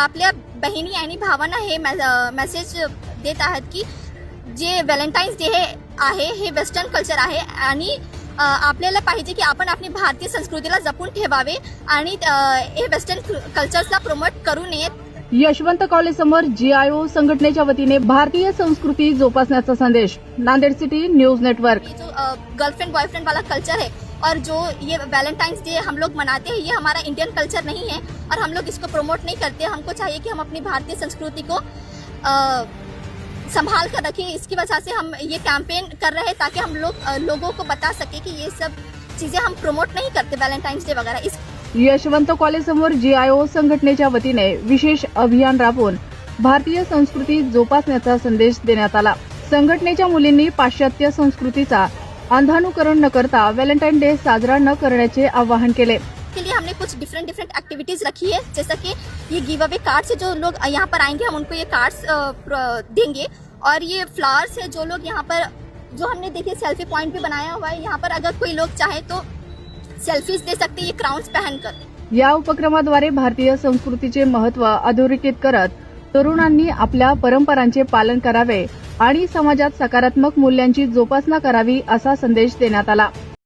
आपल्या बहिणी आणि भावांना हे मेसेज देत आहेत की जे व्हॅलेंटाईन्स डे आहे हे वेस्टर्न कल्चर आहे आणि आपल्याला पाहिजे की आपण आपली भारतीय संस्कृतीला जपून ठेवावे आणि हे वेस्टर्न कल्चर्सला प्रमोट करू नयेत. यशवंत कॉलेज समोर GIO संघटनेच्या वतीने भारतीय संस्कृती जोपासण्याचा संदेश. Nanded city news network. जो गर्लफ्रेंड बॉयफ्रेंड वाला कल्चर है और जो ये वैलेंटाइंस डे हम लोग मनाते हैं, ये हमारा इंडियन कल्चर नहीं है और हम लोग इसको प्रमोट नहीं करते. हमको चाहिए कि हम अपनी भारतीय संस्कृति को संभाल कर रखें. इसकी वजह से हम ये कैंपेन कर रहे हैं ताकि हम लोगों को बता सके कि ये सब चीजें हम प्रमोट नहीं करते वैलेंटाइंस डे वगैरह. यशवंत कॉलेज समोर GIO संघटनेच्या वतीने विशेष अभियान राबवून भारतीय संस्कृती जोपासण्याचा संदेश देण्यात आला. संघटनेच्या मुलींनी पाश्चात्य संस्कृतीचा अंधानुकरण न करता व्हॅलेंटाईन डे साजरा न करण्याचे आवाहन केले. के लिए हमने कुछ डिफरेंट एक्टिविटीज रखी है, जैसा कि ये गिव अवे कार्ड्स है. जो लोग यहाँ पर आएंगे हम उनको ये कार्ड्स देंगे और ये फ्लावर्स है. जो लोग यहाँ पर जो हमने देखिए सेल्फी पॉइंट भी बनाया हुआ है, यहाँ पर अगर कोई लोग चाहे तो सेल्फीज दे सकते ये क्राउन्स पहनकर. या उपक्रमाद्वारे भारतीय संस्कृतीचे महत्त्व अधोरेखित करत तरुणांनी आपल्या परंपरांचे पालन करावे आणि समाजात सकारात्मक मूल्यांची जोपासना करावी असा संदेश देण्यात आला.